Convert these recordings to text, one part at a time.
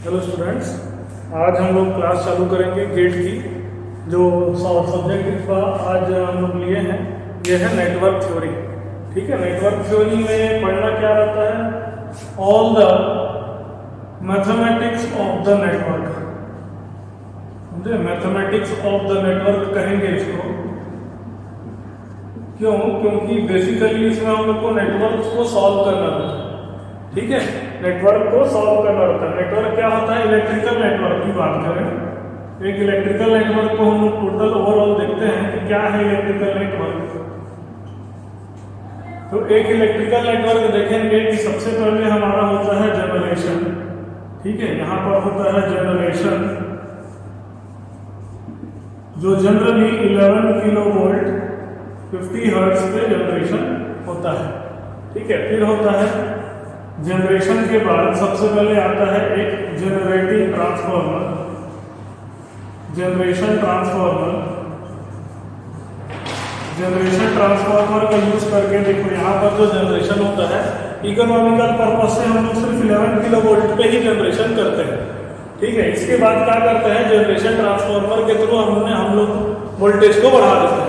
Hello students, आज हम लोग क्लास चालू करेंगे गेट की। जो सब्जेक्ट का आज हम लोग लिए हैं ये है नेटवर्क थ्योरी। ठीक है, नेटवर्क थ्योरी में पढ़ना क्या रहता है, all the mathematics of the network. समझे, मैथमेटिक्स ऑफ द नेटवर्क कहेंगे इसको। क्यों? क्योंकि बेसिकली इसमें हम लोग को नेटवर्क को सॉल्व करना होता है। ठीक है, नेटवर्क को सॉल्व करना होता है। नेटवर्क क्या होता है? इलेक्ट्रिकल नेटवर्क की बात करें, एक इलेक्ट्रिकल नेटवर्क को हम लोग टोटल ओवरऑल देखते हैं कि क्या है इलेक्ट्रिकल नेटवर्क। तो एक इलेक्ट्रिकल नेटवर्क देखेंगे कि सबसे पहले हमारा होता है जनरेशन। ठीक है, यहाँ पर होता है जनरेशन, जो जनरली 11 किलो वोल्ट 50 हर्ट्ज पे जनरेशन होता है। ठीक है, फिर होता है जनरेशन के बाद सबसे पहले आता है एक जनरेटिंग ट्रांसफार्मर। जनरेशन ट्रांसफार्मर का यूज करके देखो, यहाँ पर जो जनरेशन होता है इकोनॉमिकल पर्पज से हम लोग सिर्फ 11 किलो वोल्ट पे ही जनरेशन करते हैं। ठीक है, इसके बाद क्या करते हैं, जनरेशन ट्रांसफार्मर के थ्रू हम लोग वोल्टेज को बढ़ा देते हैं।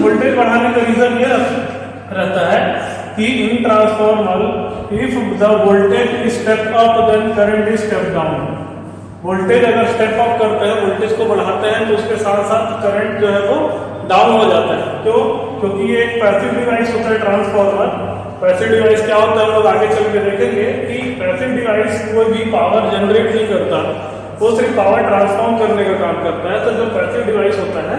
वोल्टेज बढ़ाने का रीजन ये रहता है कि in transformer if the voltage step up then current is step down. Voltage अगर स्टेप अप करते हैं, वोल्टेज को बढ़ाते हैं, तो उसके साथ साथ करंट जो है वो डाउन हो जाता है। क्यों? क्योंकि ये एक पैसिव डिवाइस होता है ट्रांसफार्मर। पैसिव डिवाइस क्या होता है हम लोग आगे चल के देखेंगे कि पैसिव डिवाइस कोई भी पावर जनरेट नहीं करता, वो सिर्फ पावर ट्रांसफॉर्म करने का काम करता है। तो जो पैसिव डिवाइस होता है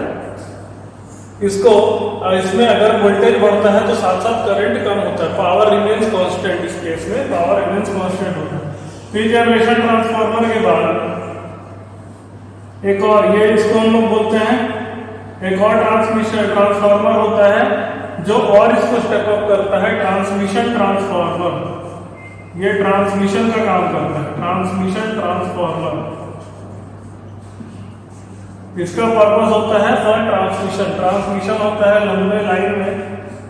इसमें अगर वोल्टेज बढ़ता है तो साथ साथ करंट कम होता है, पावर रिमेन्स कांस्टेंट। इस केस में पावर रिमेन्स कांस्टेंट होता है। फिर जनरेशन ट्रांसफार्मर के बाद एक और, ये इसको हम लोग बोलते हैं, एक और ट्रांसमिशन ट्रांसफार्मर होता है जो और इसको स्टेप अप करता है, ट्रांसमिशन ट्रांसफार्मर। ये ट्रांसमिशन का काम करता है, ट्रांसमिशन ट्रांसफार्मर। इसका पर्पस होता है फॉर ट्रांसमिशन। ट्रांसमिशन होता है लंबे लाइन में,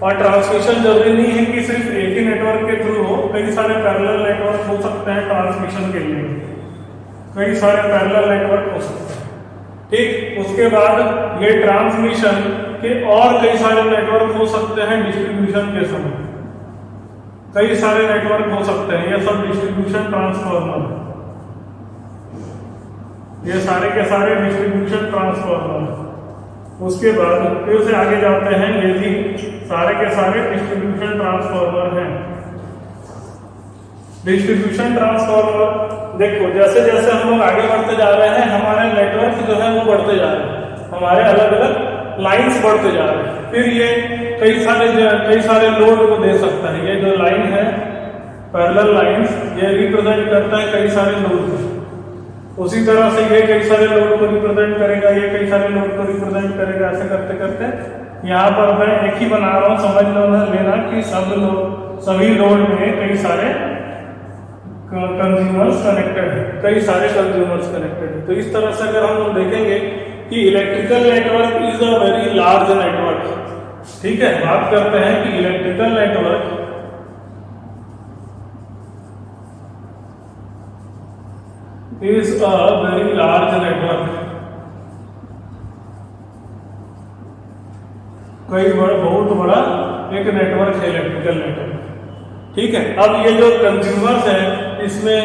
और ट्रांसमिशन जरूरी नहीं है कि सिर्फ एक ही नेटवर्क के थ्रू हो, कई सारे पैरेलल नेटवर्क हो सकते हैं ट्रांसमिशन के लिए, कई सारे पैरेलल नेटवर्क हो सकते हैं। ठीक, उसके बाद ये ट्रांसमिशन के और कई सारे नेटवर्क हो सकते हैं डिस्ट्रीब्यूशन के समय, कई सारे नेटवर्क हो सकते हैं। ये सब डिस्ट्रीब्यूशन ट्रांसफार्मर, ये सारे के सारे डिस्ट्रीब्यूशन ट्रांसफार्मर। उसके बाद फिर से आगे जाते हैं, ये भी सारे के सारे डिस्ट्रीब्यूशन ट्रांसफार्मर हैं। डिस्ट्रीब्यूशन ट्रांसफार्मर देखो, जैसे जैसे हम लोग आगे बढ़ते जा रहे हैं, हमारे नेटवर्क जो है वो बढ़ते जा रहे हैं, हमारे अलग अलग लाइंस बढ़ते जा रहे हैं। फिर ये कई सारे लोड को दे सकता है। ये जो लाइन है पैरेलल लाइंस, ये रिप्रेजेंट करता है कई सारे लोड को। उसी तरह से ये कई सारे लोड को रिप्रेजेंट करेगा, ये कई सारे लोड को रिप्रेजेंट करेगा। ऐसे करते करते यहाँ पर मैं एक ही बना रहा हूँ, समझ लेना कि सभी लोड में कई सारे कंज्यूमर्स कनेक्टेड है, कई सारे कंज्यूमर्स कनेक्टेड है। तो इस तरह से अगर हम लोग देखेंगे कि electrical network is a very large network. ठीक है, बात करते हैं कि electrical network is a very large network। बहुत बड़ा एक नेटवर्क है इलेक्ट्रिकल नेटवर्क। ठीक है, अब ये जो कंज्यूमर्स है, इसमें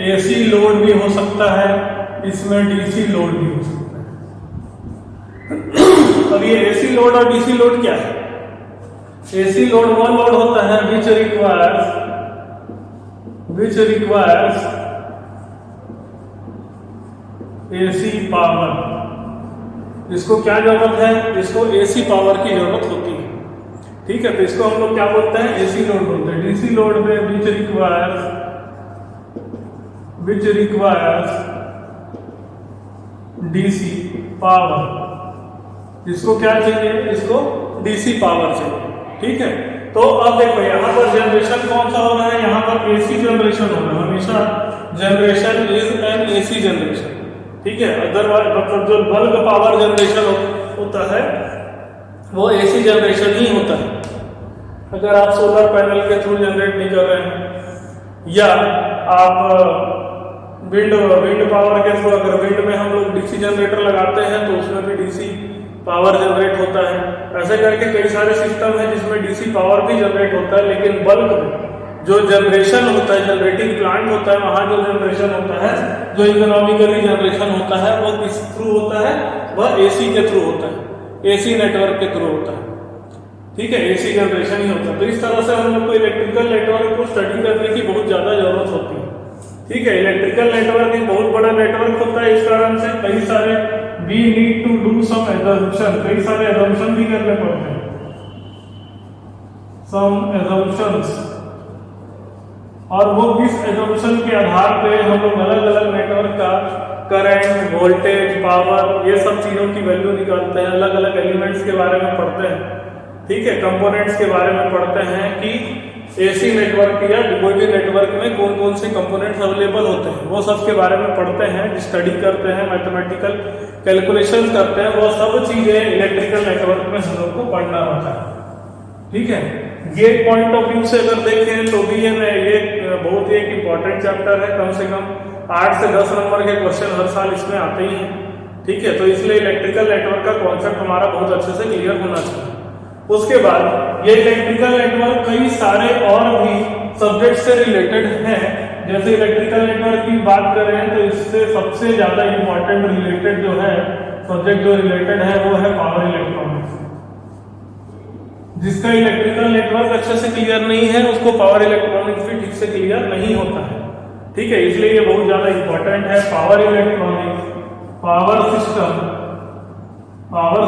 एसी लोड भी हो सकता है, इसमें डीसी लोड भी हो सकता है। अब ये एसी लोड और डीसी लोड क्या है? एसी लोड वो लोड होता है विच रिक्वायर्स एसी पावर। इसको क्या जरूरत है? इसको एसी पावर की जरूरत होती है। ठीक है, तो इसको हम लोग क्या बोलते हैं? एसी लोड बोलते हैं। डीसी लोड में विच रिक्वायर्स डीसी पावर। इसको क्या चाहिए? इसको डीसी पावर चाहिए। ठीक है, तो अब देखो यहाँ पर जनरेशन कौन सा हो रहा है? यहाँ पर एसी जनरेशन हो रहा है। हमेशा generation is an AC generation. ठीक है, अदरवाइज मतलब जो बल्क पावर जनरेशन होता है वो एसी जनरेशन ही होता है। अगर आप सोलर पैनल के थ्रू जनरेट नहीं कर रहे हैं, या आप विंड पावर के थ्रू, अगर विंड में हम लोग डीसी जनरेटर लगाते हैं तो उसमें भी डीसी पावर जनरेट होता है। ऐसे करके कई सारे सिस्टम है जिसमें डीसी पावर भी जनरेट होता है, लेकिन बल्क में जो जनरेशन होता है, जनरेटिंग प्लांट होता है, वहां जो जनरेशन होता है, जो इकोनॉमिकली जनरेशन होता है, वो किस थ्रू होता है? वह एसी के थ्रू होता है, एसी नेटवर्क के थ्रू होता है। ठीक है, एसी जनरेशन ही होता है। तो इस तरह से हम लोग को इलेक्ट्रिकल नेटवर्क को स्टडी करने की बहुत ज्यादा जरूरत होती है। ठीक है, इलेक्ट्रिकल नेटवर्क एक बहुत बड़ा नेटवर्क होता है। इस कारण से कई सारे we need to do some assumption, कई सारे एजम्पशन भी करने पड़ते हैं, सम एजम्पशंस। और वो किस एजम्पशन के आधार पे हम लोग अलग अलग नेटवर्क का करंट, वोल्टेज, पावर, ये सब चीजों की वैल्यू निकालते हैं, अलग अलग एलिमेंट्स के बारे में पढ़ते हैं। ठीक है, कंपोनेंट्स के बारे में पढ़ते हैं कि एसी नेटवर्क या कोई भी नेटवर्क में कौन कौन से कंपोनेंट्स अवेलेबल होते हैं, वो सब के बारे में पढ़ते हैं, स्टडी करते हैं, मैथमेटिकल कैलकुलेशन करते हैं। वो सब चीजें इलेक्ट्रिकल नेटवर्क में हम लोग को पढ़ना होता है। ठीक है, ये पॉइंट ऑफ व्यू से अगर देखें तो भी ये बहुत ही एक इंपॉर्टेंट चैप्टर है। कम से कम 8 से 10 नंबर के क्वेश्चन हर साल इसमें आते ही हैं। ठीक है, तो इसलिए इलेक्ट्रिकल नेटवर्क का कॉन्सेप्ट हमारा बहुत अच्छे से क्लियर होना चाहिए। उसके बाद ये इलेक्ट्रिकल नेटवर्क कई सारे और भी सब्जेक्ट से रिलेटेड हैं। जैसे इलेक्ट्रिकल नेटवर्क की बात करें तो इससे सबसे ज्यादा इंपॉर्टेंट रिलेटेड जो है सब्जेक्ट जो रिलेटेड है वो है पावर इलेक्ट्रॉनिक्स। जिसका इलेक्ट्रिकल नेटवर्क अच्छे से क्लियर नहीं है उसको पावर इलेक्ट्रॉनिक्स भी ठीक से क्लियर नहीं होता है। ठीक है, इसलिए ये बहुत ज्यादा इंपॉर्टेंट है। पावर इलेक्ट्रॉनिक्स, पावर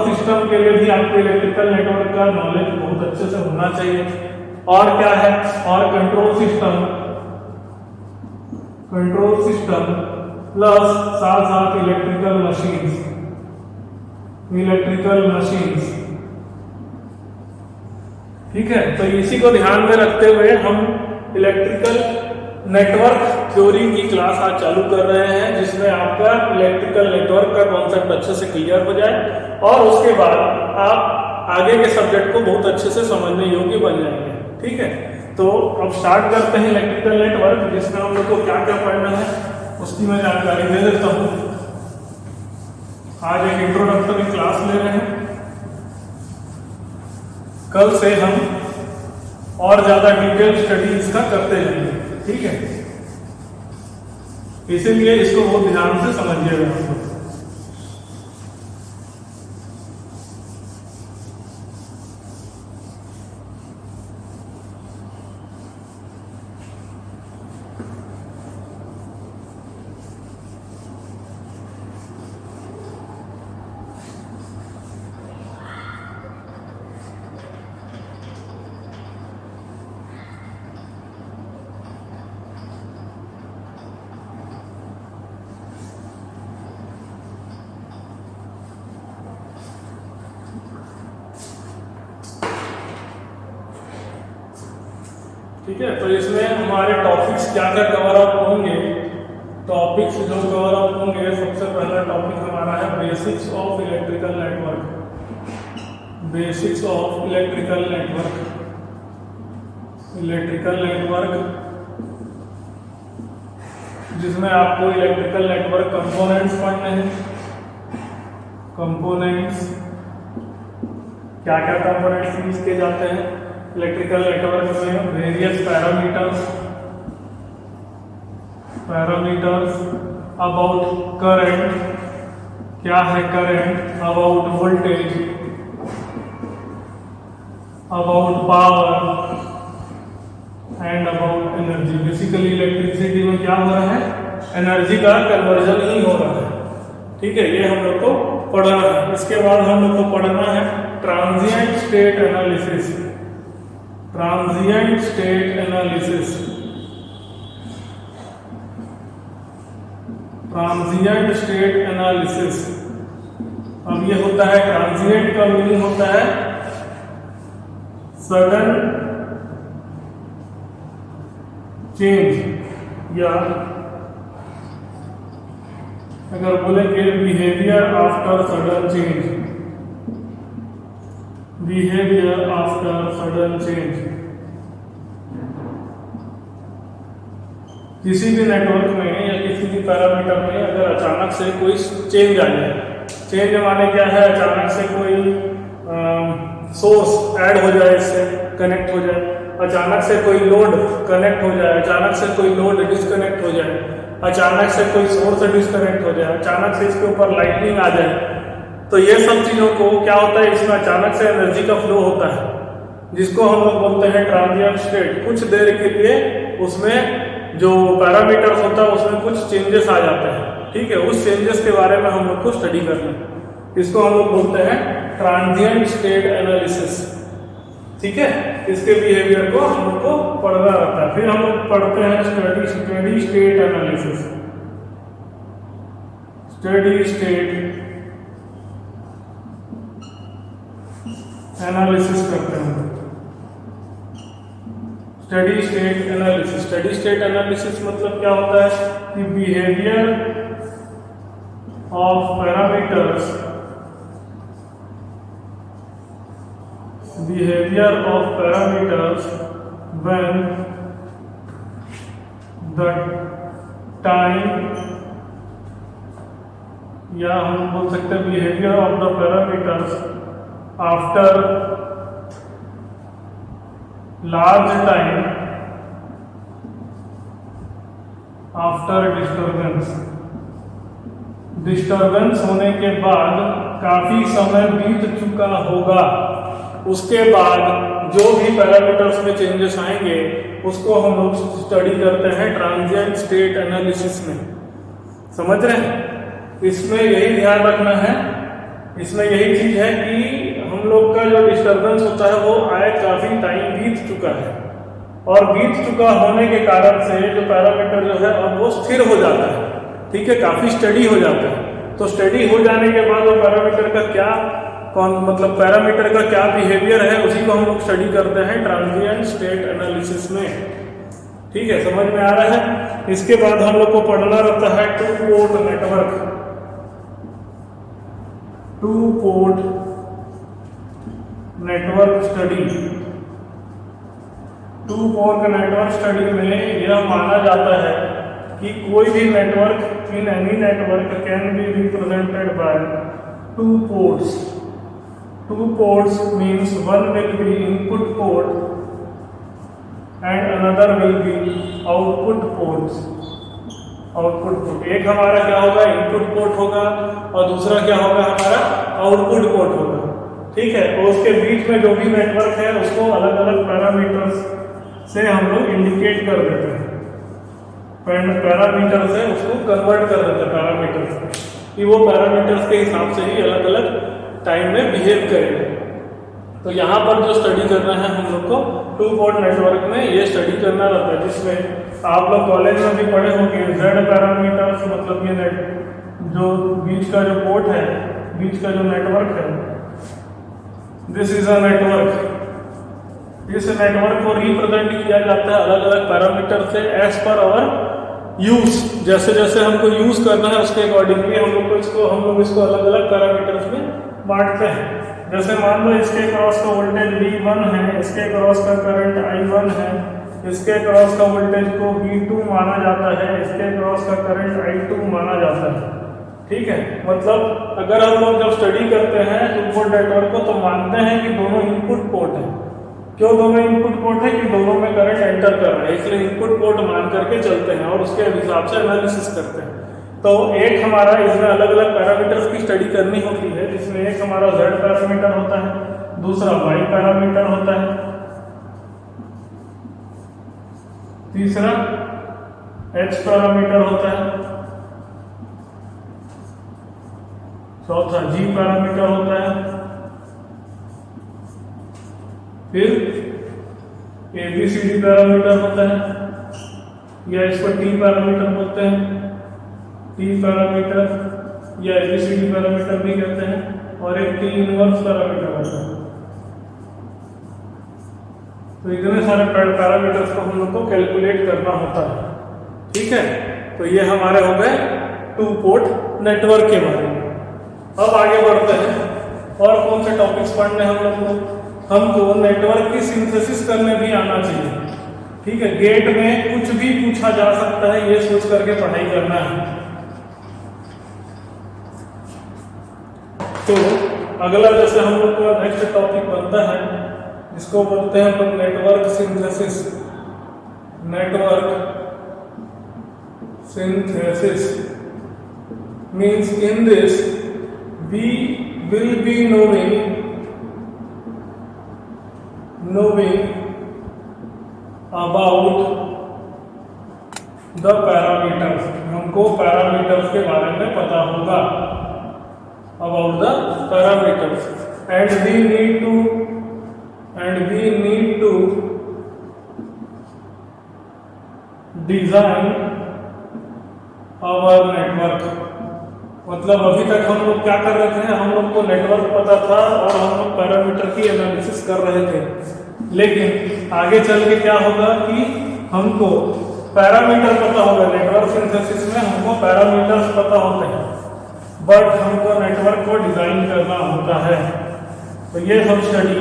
सिस्टम के लिए भी आपको इलेक्ट्रिकल नेटवर्क का नॉलेज बहुत अच्छे से होना चाहिए। और क्या है? और कंट्रोल सिस्टम प्लस साथ साथ इलेक्ट्रिकल मशीन्स। ठीक है, तो इसी को ध्यान में रखते हुए हम इलेक्ट्रिकल नेटवर्क थ्योरी की क्लास आज चालू कर रहे हैं, जिसमें आपका इलेक्ट्रिकल नेटवर्क का कॉन्सेप्ट अच्छे से क्लियर हो जाए और उसके बाद आप आगे के सब्जेक्ट को बहुत अच्छे से समझने योग्य बन जाएंगे। ठीक है, तो अब स्टार्ट करते हैं इलेक्ट्रिकल नेटवर्क, जिसमें हम लोग को क्या क्या पढ़ना है उसकी मैं जानकारी दे देता हूँ। आज एक इंट्रोडक्टरी क्लास ले रहे हैं, कल से हम और ज्यादा डिटेल स्टडी इसका करते जाएंगे। ठीक है, इसीलिए इसको बहुत ध्यान से समझिएगा। ठीक है, तो इसमें हमारे टॉपिक्स क्या क्या कवर अप होंगे। टॉपिक्स जो कवर अप होंगे, सबसे पहला टॉपिक हमारा है बेसिक्स ऑफ इलेक्ट्रिकल नेटवर्क, जिसमें आपको इलेक्ट्रिकल नेटवर्क कंपोनेंट्स पढ़ने हैं। कंपोनेंट्स क्या क्या कंपोनेंट्स यूज किए जाते हैं इलेक्ट्रिकल नेटवर्क में, वेरियस पैरामीटर्स अबाउट करंट, क्या है current, about voltage, about power and about energy. Basically electricity में क्या हो रहा है? एनर्जी का कन्वर्जन ही हो रहा है। ठीक है, ये हम लोग को पढ़ना है। इसके बाद हम लोग को पढ़ना है ट्रांजिएंट स्टेट एनालिसिस। अब ये होता है ट्रांजिएंट का मीनिंग होता है सडन चेंज, या अगर बोले कि बिहेवियर आफ्टर सडन चेंज। किसी भी नेटवर्क में या किसी भी पैरामीटर में अगर अचानक से कोई चेंज आ जाए, चेंज माने क्या है, अचानक से कोई सोर्स ऐड हो जाए, इससे कनेक्ट हो जाए, अचानक से कोई लोड कनेक्ट हो जाए, अचानक से कोई लोड डिस्कनेक्ट हो जाए, अचानक से कोई सोर्स डिस्कनेक्ट हो जाए, अचानक से इसके ऊपर लाइटनिंग आ जाए, तो ये सब चीज़ों को क्या होता है, इसमें अचानक से एनर्जी का फ्लो होता है, जिसको हम लोग बोलते हैं ट्रांजिएंट स्टेट। कुछ देर के लिए उसमें जो पैरामीटर्स होता है उसमें कुछ चेंजेस आ जाते हैं, ठीक है, उस चेंजेस के बारे में हम लोग को स्टडी करना है। इसको हम लोग बोलते हैं ट्रांजिएंट स्टेट एनालिसिस, ठीक है। इसके बिहेवियर को हम लोग को पढ़ना रहता है। फिर हम लोग पढ़ते हैं steady state analysis. Steady state analysis करते हैं। Steady state analysis, steady state analysis मतलब क्या होता है कि behaviour of parameters, behavior of parameters when the time, या हम बोल सकते हैं behavior of the parameters after large time after disturbance होने के बाद काफी समय बीत चुका होगा, उसके बाद जो भी पैरामीटर्स में चेंजेस आएंगे उसको हम लोग स्टडी करते हैं ट्रांजिएंट स्टेट एनालिसिस में। समझ रहे हैं? इसमें यही ध्यान रखना है, इसमें यही चीज है कि हम लोग का जो डिस्टर्बेंस होता है वो आए काफी टाइम बीत चुका है, और बीत चुका होने के कारण से जो पैरामीटर जो है अब वो स्थिर हो जाता है, ठीक है, काफी स्टडी हो जाता है। तो स्टडी हो जाने के बाद वो पैरामीटर का क्या मतलब पैरामीटर का क्या बिहेवियर है उसी को हम लोग स्टडी करते हैं ट्रांजिएंट स्टेट एनालिसिस में, ठीक है, समझ में आ रहा है। इसके बाद हम लोग को पढ़ना रहता है two port network. Two port network study. Two port network study में यह माना जाता है कि कोई भी network in any network can be represented by two ports. Two ports means one will be input port and another will be output ports. Output port, एक हमारा क्या होगा इनपुट पोर्ट होगा और दूसरा क्या होगा हमारा आउटपुट पोर्ट होगा, ठीक है। और उसके बीच में जो भी नेटवर्क है उसको अलग अलग पैरामीटर्स से हम लोग इंडिकेट कर देते हैं, पैरामीटर से उसको कन्वर्ट कर देते हैं पैरामीटर्स कि वो पैरामीटर्स के हिसाब से ही अलग अलग टाइम में बिहेव करेंगे। तो यहाँ पर जो स्टडी करना है हम लोग को टू पोर्ट नेटवर्क में ये स्टडी करना रहता है, जिसमें आप लोग कॉलेज में भी पढ़े होंगे जेड पैरामीटर्स, मतलब ये जो बीच का जो पोर्ट है, बीच का जो नेटवर्क है, दिस इज अ नेटवर्क। इस नेटवर्क को रिप्रेजेंट किया जाता है अलग अलग पैरामीटर से एज पर आवर यूज। जैसे जैसे हमको यूज करना है उसके अकॉर्डिंगली हम लोग इसको अलग अलग पैरामीटर्स में बांटते हैं। जैसे मान लो इसके क्रॉस का वोल्टेज V1 है, इसके क्रॉस का करंट I1 है, इसके क्रॉस का वोल्टेज को V2 माना जाता है, इसके क्रॉस का करंट I2 माना जाता है, ठीक है। मतलब अगर हम लोग जब स्टडी करते हैं टू पोर्ट नेटवर्क को तो मानते हैं कि दोनों इनपुट पोर्ट है। क्यों दोनों इनपुट पोर्ट है? कि दोनों में करंट एंटर कर रहा है, इसलिए इनपुट पोर्ट मान करके चलते हैं और उसके हिसाब से एनालिसिस करते हैं। तो एक हमारा इसमें अलग अलग पैरामीटर्स की स्टडी करनी होती है, जिसमें एक हमारा Z पैरामीटर होता है, दूसरा Y पैरामीटर होता है, तीसरा H पैरामीटर होता है, चौथा G पैरामीटर होता है, फिर ABCD पैरामीटर होता है, या इसको T पैरामीटर बोलते हैं, T पैरामीटर या ABCD पैरामीटर भी कहते हैं, और एक T इनवर्स पैरामीटर होता है। तो इतने सारे पैरामीटर्स को हम लोग को कैलकुलेट करना होता है, ठीक है। तो ये हमारे हो गए टू पोर्ट नेटवर्क के बारे में। अब आगे बढ़ते हैं और कौन से टॉपिक्स पढ़ने हम लोग को। हमको नेटवर्क की सिंथेसिस करने भी आना चाहिए। ठीक है, गेट में कुछ भी पूछा जा सकता है, ये सोच करके पढ़ाई करना है। तो अगला जैसे हम लोग का नेक्स्ट टॉपिक बनता है, जिसको बोलते हैं अपन network synthesis. Network synthesis means in this we will be knowing about the parameters। हमको पैरामीटर्स के बारे में पता होगा, about the parameters, and we need to design our network. मतलब अभी तक हम लोग क्या कर रहे थे, हम लोग को नेटवर्क पता था और हम लोग पैरामीटर की एनालिसिस कर रहे थे, लेकिन आगे चल के क्या होगा कि हमको पैरामीटर पता होगा। नेटवर्क सिंथेसिस में हमको पैरामीटर्स पता होते हैं, बट हमको नेटवर्क को डिजाइन करना होता है। तो ये सब स्टडी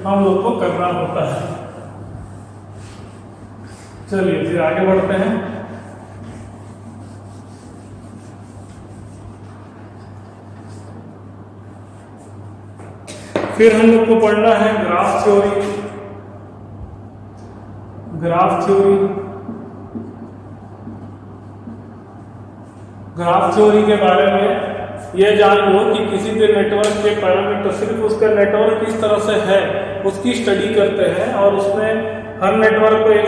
हम लोग को करना होता है। चलिए फिर आगे बढ़ते हैं। फिर हम लोग को पढ़ना है ग्राफ थ्योरी। ग्राफ थ्योरी के बारे में ये जान लो कि किसी भी नेटवर्क के पैरामीटर, सिर्फ उसका नेटवर्क किस तरह से है उसकी स्टडी करते हैं, और उसमें हर नेटवर्क को एक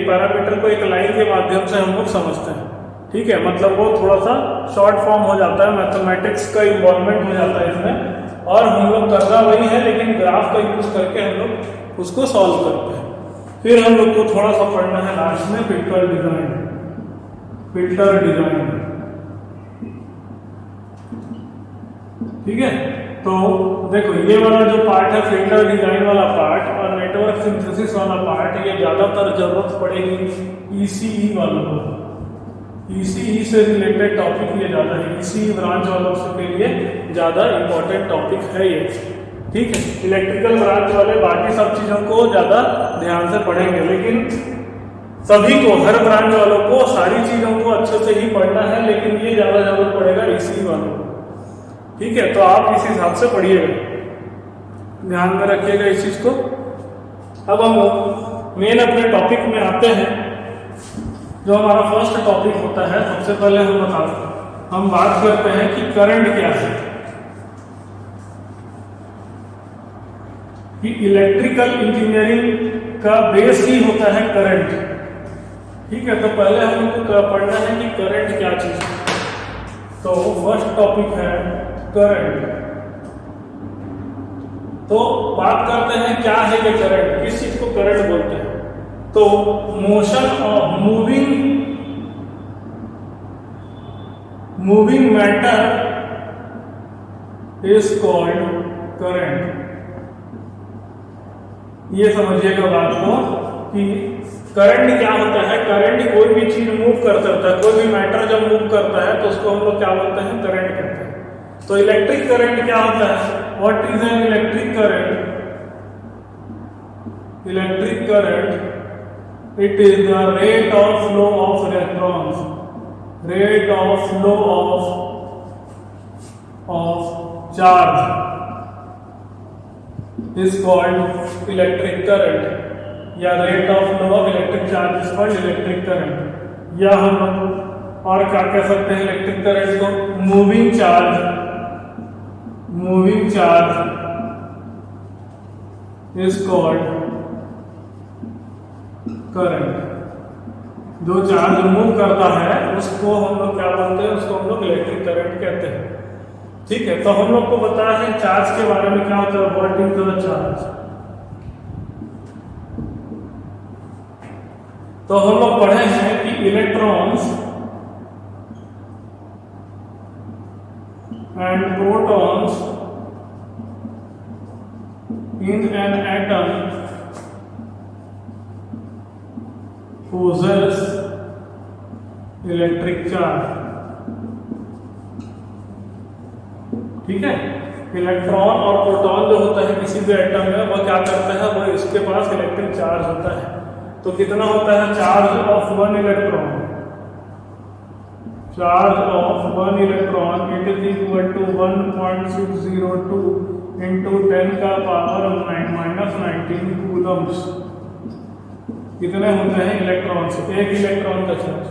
पैरामीटर को एक लाइन के माध्यम से हम लोग समझते हैं। ठीक है, मतलब वो थोड़ा सा शॉर्ट फॉर्म हो जाता है, मैथमेटिक्स का इन्वॉल्वमेंट हो जाता है इसमें, और हम लोग करना वही है, लेकिन ग्राफ का यूज करके हम लोग उसको सॉल्व करते हैं। फिर हम लोग को थोड़ा सा पढ़ना है लास्ट में फिल्टर डिजाइन। ठीक है, तो देखो ये वाला जो पार्ट है फिल्टर डिजाइन वाला पार्ट और नेटवर्क सिंथेसिस वाला पार्ट, ये ज्यादातर जरूरत पड़ेगी ईसीई वालों को। ईसीई से रिलेटेड टॉपिक ये ज़्यादा है, ईसीई ब्रांच वालों के लिए ज़्यादा इम्पोर्टेंट टॉपिक है ये। ठीक है, इलेक्ट्रिकल ब्रांच वाले बाकी सब चीज़ों को ज़्यादा ध्यान से पढ़ेंगे, लेकिन सभी को, हर ब्रांच वालों को सारी चीज़ों को अच्छे से ही पढ़ना है, लेकिन ये ज़्यादा जरूरत पड़ेगा ईसीई वालों को। ठीक है, तो आप इस हिसाब से पढ़िएगा, ध्यान में रखिएगा इस चीज़ को। अब हम लोग मेन अपने टॉपिक में आते हैं। जो हमारा फर्स्ट टॉपिक होता है, सबसे पहले हम बात करते हैं कि करंट क्या है। कि इलेक्ट्रिकल इंजीनियरिंग का बेस ही होता है करंट। ठीक है, तो पहले हम लोग को पढ़ना है कि करंट क्या चीज है। तो फर्स्ट टॉपिक है करंट। तो बात करते हैं क्या है ये करंट, किस चीज को करंट बोलते हैं। तो motion of moving matter is called current. ये समझिएगा बात को कि करंट क्या होता है। करंट कोई भी चीज मूव करता है, कोई भी मैटर जब मूव करता है तो उसको हम लोग क्या बोलते हैं, करंट कहते हैं। तो इलेक्ट्रिक करंट क्या होता है, what is an electric current. Electric current, it is the rate of flow of electrons, rate of flow of charge is called electric current, या rate of flow of electric charge is called electric current। या हम और क्या कह सकते हैं electric current को, moving charge is called current. जो चार्ज मूव करता है उसको हम लोग क्या बोलते हैं, उसको हम लोग इलेक्ट्रिक करंट कहते हैं। ठीक है, तो हम लोग को बताया है चार्ज के बारे में क्या होता है, व्हाट इज द चार्ज। तो हम लोग पढ़े हैं कि electrons and protons in an atom possess electric charge. ठीक है, इलेक्ट्रॉन और प्रोटॉन जो होता है किसी भी एटम में, वो क्या करता है, वो इसके पास इलेक्ट्रिक चार्ज होता है। तो कितना होता है charge of one electron, charge of one electron it is equal to 1.602 into 10 का पावर -19 कूलम्स। कितने होते हैं इलेक्ट्रॉन्स, एक इलेक्ट्रॉन का चार्ज।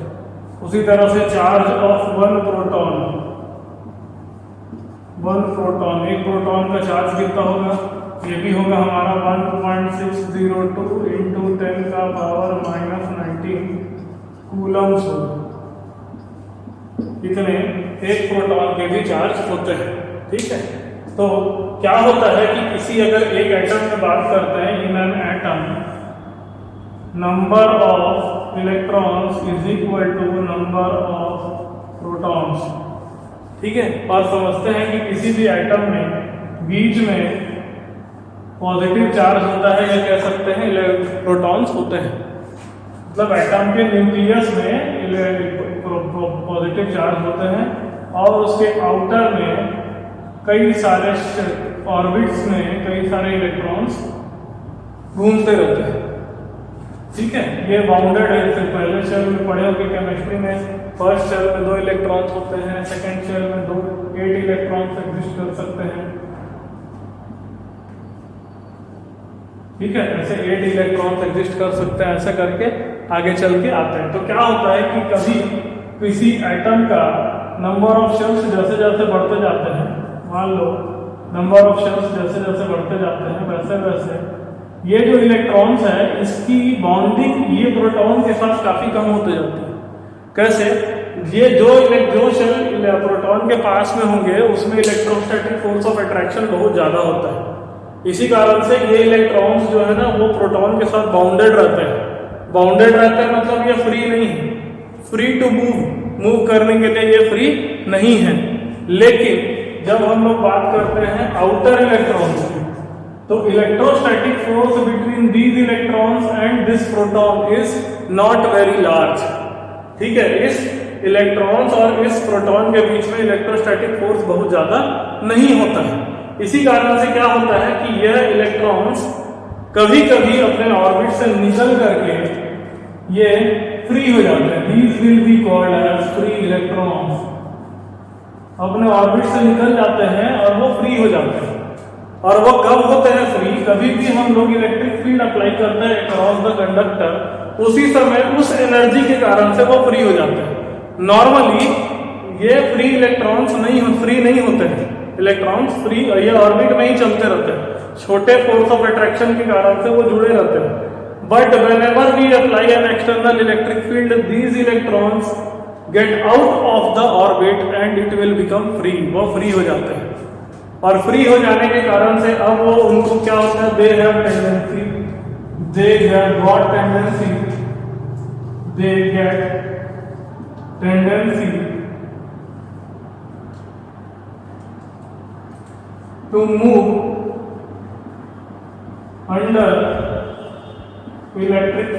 उसी तरह से चार्ज ऑफ वन प्रोटॉन, एक प्रोटॉन का चार्ज कितना होगा, ये भी होगा हमारा 1.602 इंटू 10 का पावर -19 कूलम्स होगा। इतने एक प्रोटॉन के भी चार्ज होते हैं। ठीक है, तो क्या होता है कि किसी अगर एक एटम में बात करते हैं, in an atom number of electrons is equal to number of protons. ठीक है, और समझते हैं कि किसी भी एटम में बीच में पॉजिटिव चार्ज होता है, या कह सकते हैं प्रोटॉन्स होते हैं। मतलब एटम के न्यूक्लियस में पॉजिटिव चार्ज होते हैं और उसके आउटर में कई सारे ऑर्बिट्स में कई सारे इलेक्ट्रॉन्स घूमते रहते हैं। ठीक है, ये बाउंडेड है। इससे पहले शेल में पढ़े होंगे केमिस्ट्री में, फर्स्ट शेल में 2 इलेक्ट्रॉन्स होते हैं, सेकंड शेल में 8 इलेक्ट्रॉन्स एग्जिस्ट कर सकते हैं। ठीक है, ऐसे 8 इलेक्ट्रॉन्स एग्जिस्ट कर सकते हैं, ऐसा करके आगे चल के आते हैं। तो क्या होता है कि कभी किसी एटम का नंबर ऑफ शेल्स जैसे जैसे बढ़ते जाते हैं, मान लो नंबर ऑफ शेल्स जैसे जैसे बढ़ते जाते हैं, वैसे वैसे ये जो इलेक्ट्रॉन्स है इसकी बॉन्डिंग ये प्रोटॉन के साथ काफी कम होते जाती है। कैसे, ये जो शेल प्रोटॉन के पास में होंगे उसमें इलेक्ट्रोस्टैटिक फोर्स ऑफ अट्रैक्शन बहुत ज्यादा होता है। इसी कारण से ये इलेक्ट्रॉन्स जो है ना वो प्रोटॉन के साथ बाउंडेड रहते हैं। बाउंडेड रहते हैं मतलब ये फ्री नहीं है, फ्री टू मूव करने के लिए ये फ्री नहीं है। लेकिन जब हम लोग बात करते हैं आउटर इलेक्ट्रॉन्स की, तो electrostatic force between these electrons and this proton is not very large. ठीक है, इस इलेक्ट्रॉन्स और इस प्रोटॉन के बीच में इलेक्ट्रोस्टैटिक फोर्स बहुत ज्यादा नहीं होता है। इसी कारण से क्या होता है कि यह इलेक्ट्रॉन्स कभी कभी अपने ऑर्बिट से निकल करके ये फ्री हो जाते हैं। These will be called as free electrons. अपने ऑर्बिट से निकल जाते हैं और वो फ्री हो जाते हैं। और वो कब होते हैं फ्री, कभी भी हम लोग इलेक्ट्रिक फील्ड अप्लाई करते हैं अक्रॉस द कंडक्टर, उसी समय उस एनर्जी के कारण से वो फ्री हो जाते हैं। नॉर्मली ये फ्री इलेक्ट्रॉन्स फ्री नहीं होते हैं। इलेक्ट्रॉन्स फ्री ये ऑर्बिट में ही चलते रहते हैं, छोटे फोर्स ऑफ अट्रैक्शन के कारण से वो जुड़े रहते हैं। But whenever we apply an external electric field, these electrons get out of the orbit and it will become free। वो फ्री हो जाते हैं और फ्री हो जाने के कारण से अब वो उनको क्या होता है, they have tendency to move under electric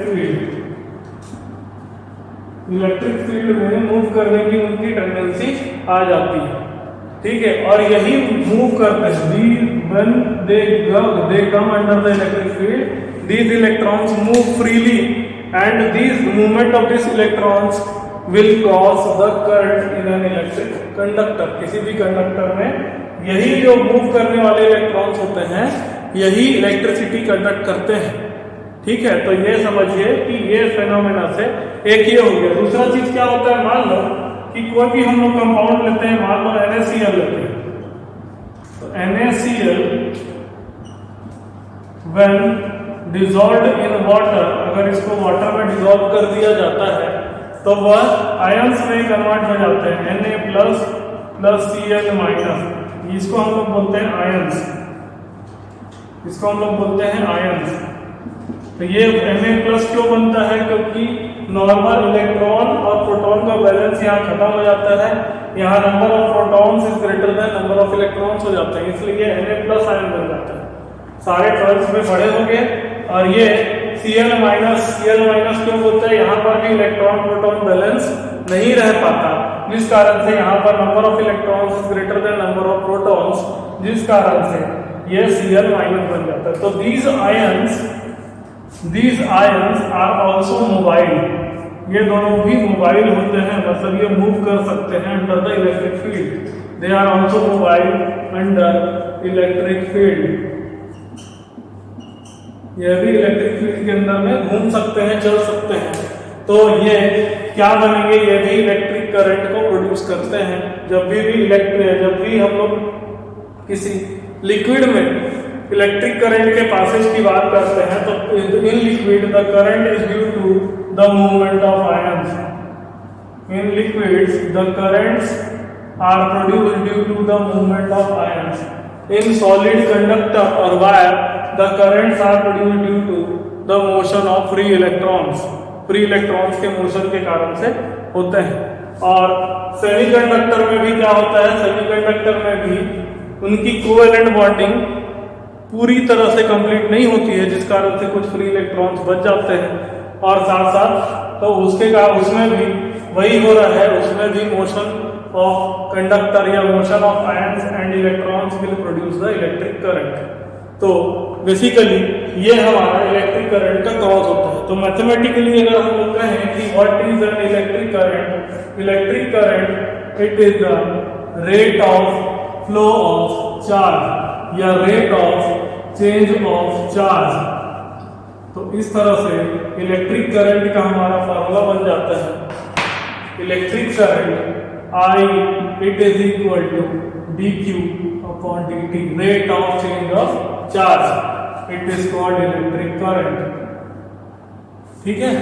field में मूव करने की उनकी टेंडेंसी आ जाती है। ठीक है, और यही मूव करते हैं when they come under the electric field, these electrons move freely and these movement of these electrons will cause the current in an electric conductor। किसी भी कंडक्टर में यही जो मूव करने वाले इलेक्ट्रॉन्स होते हैं यही इलेक्ट्रिसिटी कंडक्ट करते हैं। ठीक है, तो ये समझिए कि ये फेनोमेना से एक ये हो गया। दूसरा चीज क्या होता है, मान लो कि कोई भी हम लोग कंपाउंड लेते हैं, मान लो NaCl लेते हैं, तो NaCl when dissolved in water, अगर इसको वाटर में डिसॉल्व कर दिया जाता है तो वह आयंस में कन्वर्ट हो जाते हैं, Na++Cl-। इसको हम लोग बोलते हैं आयंस, इसको हम लोग बोलते हैं आयंस। तो ये Na+ क्यों बनता है, क्योंकि नॉर्मल इलेक्ट्रॉन और प्रोटॉन का बैलेंस यहाँ खत्म हो जाता है, यहाँ number of protons is greater than number of electrons हो जाते हैं, इसलिए Na+ आयन बन जाता है। सारे टर्म्स में पढ़े होंगे। और ये Cl- क्यों बोलते हैं, यहाँ पर भी इलेक्ट्रॉन प्रोटॉन बैलेंस नहीं रह पाता, जिस कारण से यहाँ पर number of electrons is greater than number of protons, जिस कारण से ये Cl- बन जाता है। तो these ions These ions are also mobile. ये दोनों भी मोबाइल होते हैं, मतलब ये मूव कर सकते हैं under the electric field. They are also mobile under electric field. ये भी इलेक्ट्रिक फील्ड के अंदर में घूम सकते हैं, चल सकते हैं. तो ये क्या बनेंगे, ये भी इलेक्ट्रिक करंट को प्रोड्यूस करते हैं. जब भी हम लोग किसी लिक्विड में इलेक्ट्रिक करंट के पासेज की बात करते हैं तो in liquid the current is due to the movement of ions. In liquids the currents are produced due to the movement of ions. In solid conductor और wire the currents are produced due to the motion of free electrons. Free electrons के motion के कारण से होते हैं. और semiconductor में भी क्या होता है, सेमीकंडक्टर में भी उनकी कोवेलेंट बॉन्डिंग पूरी तरह से कंप्लीट नहीं होती है, जिस कारण से कुछ फ्री इलेक्ट्रॉन्स बच जाते हैं. और साथ साथ तो उसके कारण उसमें भी वही हो रहा है, उसमें भी मोशन ऑफ कंडक्टर या motion of ions and electrons will produce the electric current. तो बेसिकली ये हमारा इलेक्ट्रिक करंट का कॉज होता है. तो मैथमेटिकली अगर हम लोग कहें कि what is an electric current, electric current it is the rate of flow of charge या rate of change of charge. तो इस तरह से इलेक्ट्रिक करंट का हमारा फार्मूला बन जाता है. Electric current I it is equal to dq upon dt, rate of change of charge. It is called electric current. ठीक है.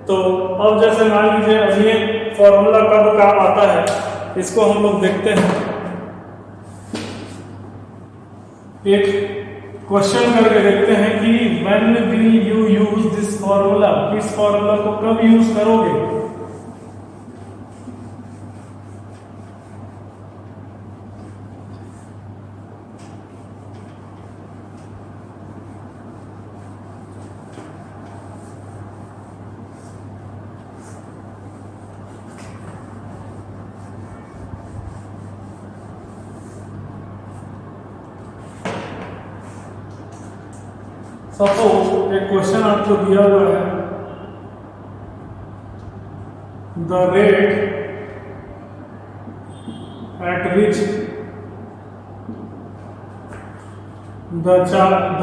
तो अब जैसे मान लीजिए अब ये फॉर्मूला कब काम आता है, इसको हम लोग देखते हैं. एक क्वेश्चन करके देखते हैं कि when will you use this formula, इस फॉर्मूला को कब यूज करोगे. सपोज एक क्वेश्चन आपको दिया हुआ है, the rate at which the charge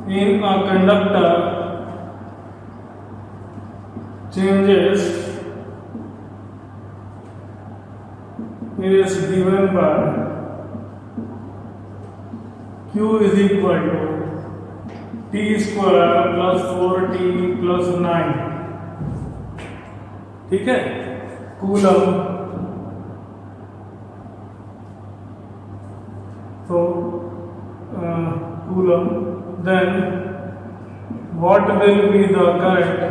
in a conductor changes is given by Q is equal to t square plus 4t plus 9. ठीक है. कूलम. तो coulomb. then what will be the current,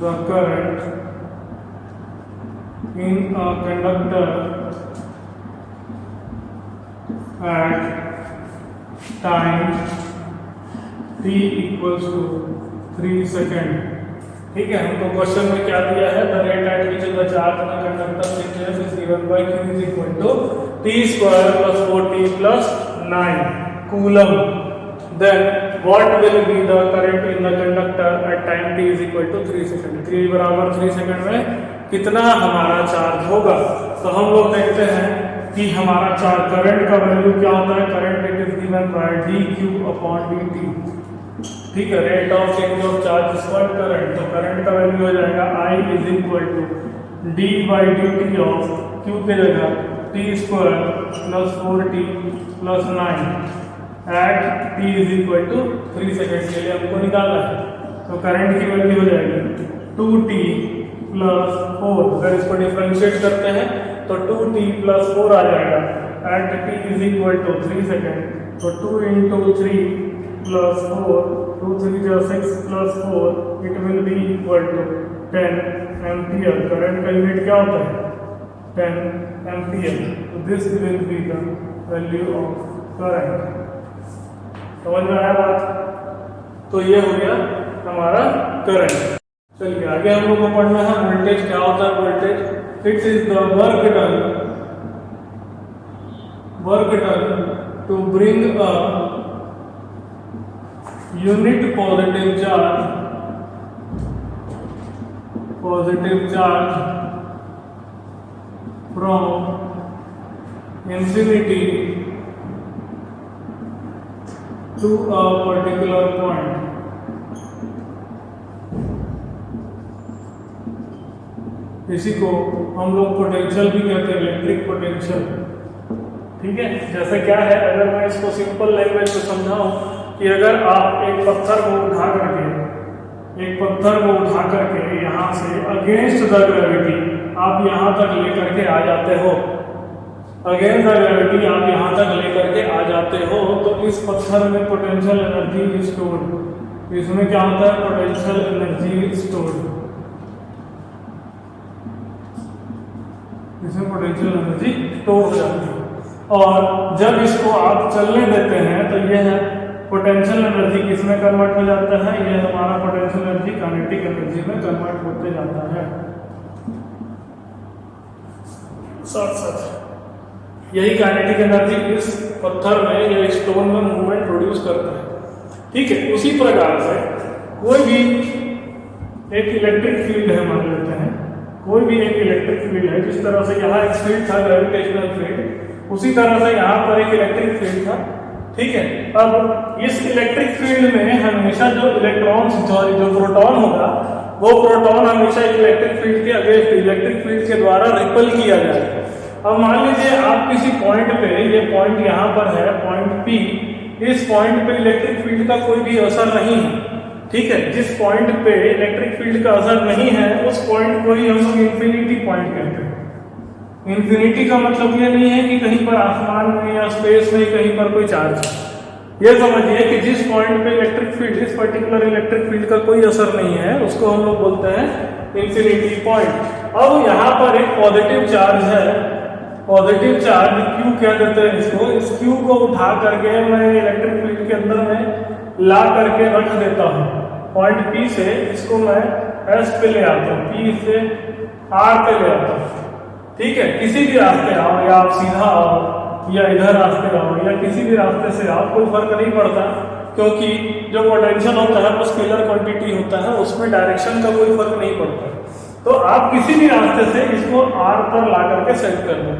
the current in a conductor at time t equals to 3 second. ठीक है. हमको question में क्या दिया है, the rate at which the charge in conductor changes is given by q is equal to t square plus 4t plus 9 coulomb. Then what will be the current in the conductor at time t is equal to 3 second. 3 बराबर 3 second में कितना हमारा charge होगा. तो हम लोग देखते हैं कि हमारा चार्ज करंट का वैल्यू क्या होता है. Current it is given by dq upon dt. ठीक है. Rate of change of charge is called current. तो करंट का वैल्यू हो जाएगा I is equal to d by dt of q के जगह t square plus 4t plus 9 at t is equal to 3 second के लिए हमको निकालना है. तो करंट की वैल्यू हो जाएगी 2t प्लस 4. अगर इसको डिफरेंशिएट करते हैं तो 2t प्लस 4 आ जाएगा at t is equal to 3 second. तो 2 इंटू 3 प्लस 4, 2 3 जो 6 plus 4, it will be equal to 10 ampere. Current का यूनिट क्या होता है 10 एम्पियर. तो this will be the value of current. समझ में आया बात. तो ये हो गया हमारा करंट. चलिए आगे हम लोग को पढ़ना है वोल्टेज. क्या होता है voltage. It is the work done work done to bring a unit positive charge from infinity to a particular point. इसी को हम लोग पोटेंशियल भी कहते हैं, इलेक्ट्रिक पोटेंशियल। ठीक है, जैसे क्या है, अगर मैं इसको सिंपल लैंग्वेज में समझाऊं कि अगर आप एक पत्थर को उठा करके यहाँ से अगेंस्ट द ग्रेविटी आप यहाँ तक लेकर के आ जाते हो, अगेंस्ट द ग्रेविटी आप यहाँ तक लेकर के आ जाते हो, तो इस पत्थर में पोटेंशियल एनर्जी स्टोर्ड, इसमें क्या होता है, पोटेंशियल एनर्जी स्टोर्ड, इसमें पोटेंशियल एनर्जी स्टोर हो जाती है। और जब इसको आप चलने देते हैं तो यह पोटेंशियल एनर्जी किसमें कन्वर्ट हो जाता है, यह हमारा पोटेंशियल एनर्जी काइनेटिक एनर्जी में कन्वर्ट होते जाता है। साथ यही काइनेटिक एनर्जी इस पत्थर में या स्टोन में मूवमेंट प्रोड्यूस करता है। ठीक है, उसी प्रकार से कोई भी एक इलेक्ट्रिक फील्ड है, मान लेते हैं कोई भी एक इलेक्ट्रिक फील्ड है, जिस तरह से यहाँ एक फील्ड था ग्रेविटेशनल फील्ड, उसी तरह से यहाँ पर एक इलेक्ट्रिक फील्ड था। ठीक है, अब इस इलेक्ट्रिक फील्ड में हमेशा जो इलेक्ट्रॉन्स जो प्रोटॉन होगा, वो प्रोटॉन हमेशा इलेक्ट्रिक फील्ड के अगेंस्ट इलेक्ट्रिक फील्ड के द्वारा रिपल किया जाएगा। अब मान लीजिए आप किसी पॉइंट पे, ये पॉइंट यहाँ पर है पॉइंट P, इस पॉइंट पे इलेक्ट्रिक फील्ड का कोई भी असर नहीं है। ठीक है, जिस पॉइंट पे इलेक्ट्रिक फील्ड का असर नहीं है उस पॉइंट को ही हम लोग इंफिनिटी पॉइंट कहते हैं। इंफिनिटी का मतलब ये नहीं है कि कहीं पर आसमान में या स्पेस में कहीं पर कोई चार्ज है। ये समझिए कि जिस पॉइंट पे इलेक्ट्रिक फील्ड, इस पर्टिकुलर इलेक्ट्रिक फील्ड का कोई असर नहीं है, उसको हम लोग बोलते हैं इंफिनिटी पॉइंट। अब यहाँ पर एक पॉजिटिव चार्ज है, पॉजिटिव चार्ज Q कह देते हैं इसको। इस Q को उठा करके मैं इलेक्ट्रिक फील्ड के अंदर में ला करके रख देता हूँ पॉइंट P से, इसको मैं S पे ले आता हूँ, P से R पे ले आता हूँ। ठीक है, किसी भी रास्ते आओ, या आप सीधा आओ या इधर रास्ते आओ या किसी भी रास्ते से आओ, कोई फर्क नहीं पड़ता, क्योंकि जो पोटेंशियल होता है वो स्केलर क्वांटिटी होता है, उसमें डायरेक्शन का कोई फर्क नहीं पड़ता। तो आप किसी भी रास्ते से इसको R पर ला करके सेट कर दो।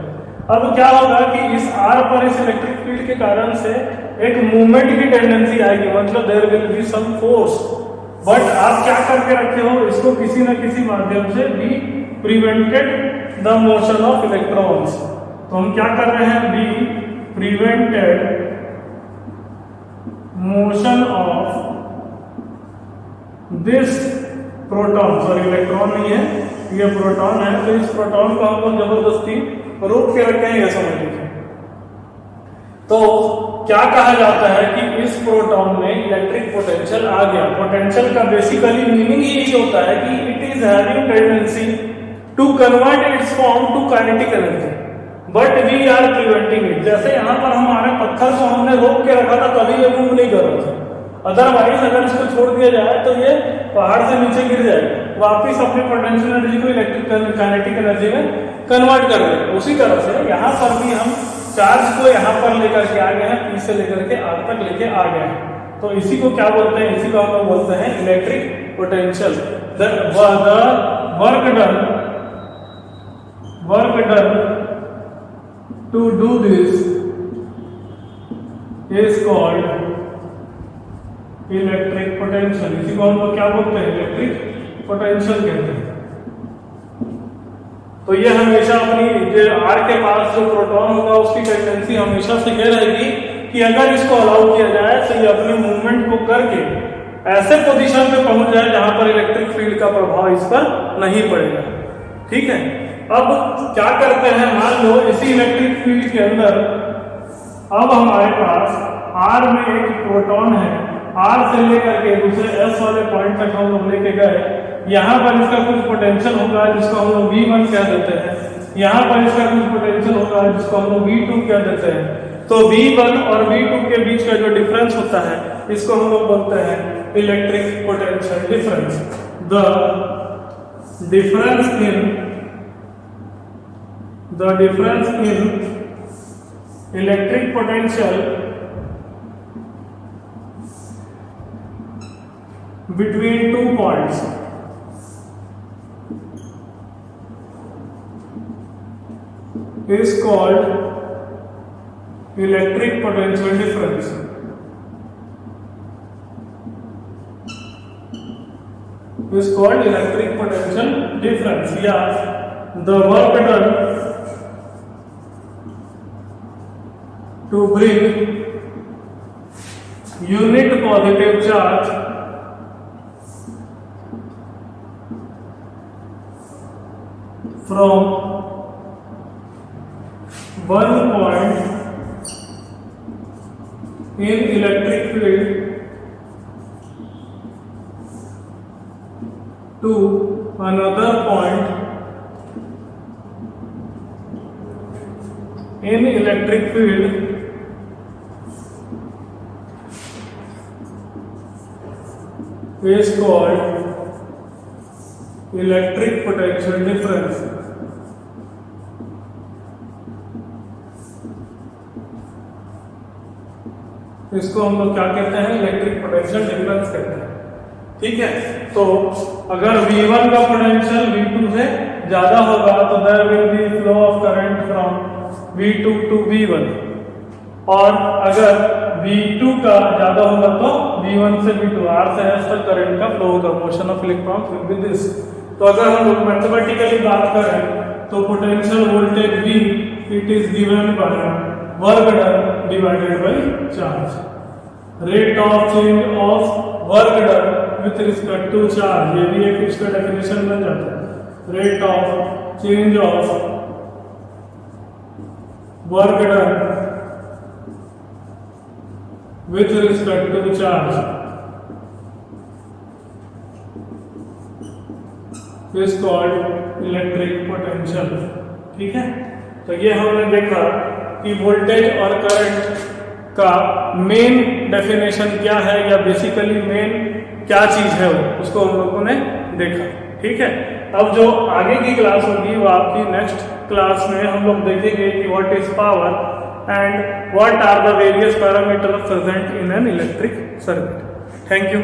अब क्या होगा कि इस R पर इस इलेक्ट्रिक फील्ड के कारण से एक मूवमेंट की टेंडेंसी आएगी, मतलब there will be some force, but आप क्या करके रखे हो, इसको किसी न किसी माध्यम से भी prevented the motion of electrons. तो हम क्या कर रहे हैं, be prevented motion of this proton, sorry electron नहीं है, ये प्रोटॉन है, तो इस प्रोटॉन को हम लोग जबरदस्ती रोक के रखे हैं, ये समझ लीजिए। तो क्या कहा जाता है कि इस प्रोटॉन में इलेक्ट्रिक पोटेंशियल आ गया। पोटेंशियल का बेसिकली मीनिंग यही होता है कि it is having tendency to convert its form to kinetic energy, but we are preventing it. जैसे यहाँ पर हमारे पत्थर को हमने रोक के रखा था, कभी ये मूव नहीं कर रहा था। अदरवाइज अगर इसको छोड़ दिया जाए तो ये पहाड़ से नीचे गिर जाएगा, वापिस अपने पोटेंशियल एनर्जी को इलेक्ट्रिक काइनेटिक एनर्जी में कन्वर्ट कर देगा। उसी तरह से यहाँ पर भी हम चार्ज को यहाँ पर लेकर के आ गए हैं, P से लेकर के R तक लेके आ गए हैं, तो इसी को क्या बोलते हैं, इसी को हम लोग बोलते हैं electric potential. The work done to do this is called electric potential. इसी को हम लोग क्या बोलते हैं, इलेक्ट्रिक पोटेंशियल कहते हैं। तो ये हमेशा अपनी जो R के पास जो प्रोटॉन होगा उसकी टेंडेंसी हमेशा से ये रहेगी कि अगर इसको अलाउ किया जाए तो ये अपने मूवमेंट को करके ऐसे पोजीशन पे पहुंच जाए जहां पर इलेक्ट्रिक फील्ड का प्रभाव इस पर नहीं पड़ेगा। ठीक है, अब क्या करते हैं, मान लो इसी इलेक्ट्रिक फील्ड के अंदर अब हमारे पास R में एक प्रोटॉन है, R से लेकर के दूसरे S वाले पॉइंट तक हम लोग लेके गए। यहाँ पर इसका कुछ पोटेंशियल होगा जिसको हम लोग V1 कह देते हैं, यहाँ पर इसका कुछ पोटेंशियल होगा जिसको हम लोग V2 कह देते हैं। तो V1 और V2 के बीच का जो डिफरेंस होता है इसको हम लोग बोलते हैं electric potential difference. The difference in electric potential between two points is called electric potential difference. Is called electric potential difference. Yeah, the work done to bring unit positive charge from one point in electric field to another point in electric field is called electric potential difference. इसको हम लोग क्या कहते हैं? Electric potential difference कहते हैं। ठीक है, तो अगर V1 का पोटेंशियल V2 से ज्यादा होगा तो there will be flow of current from V2 to V1, और अगर V2 का ज्यादा होगा तो V1 से V2 R से S तक करंट का फ्लो होगा। Motion of electrons will be this. तो अगर हम लोग मैथमेटिकली बात करें तो potential voltage V it is given by work done divided by charge. Rate of change of work done with respect to charge, ये भी एक इसका डेफिनेशन बन जाता है। Rate of change of work done with respect to charge is called electric potential. ठीक है, तो ये हमने देखा कि वोल्टेज और करंट का मेन डेफिनेशन क्या है, या बेसिकली मेन क्या चीज है वो, उसको हम लोगों ने देखा। ठीक है, अब जो आगे की क्लास होगी वो आपकी नेक्स्ट क्लास में हम लोग देखेंगे कि what is power and what are the various parameter present in an electric circuit. Thank you.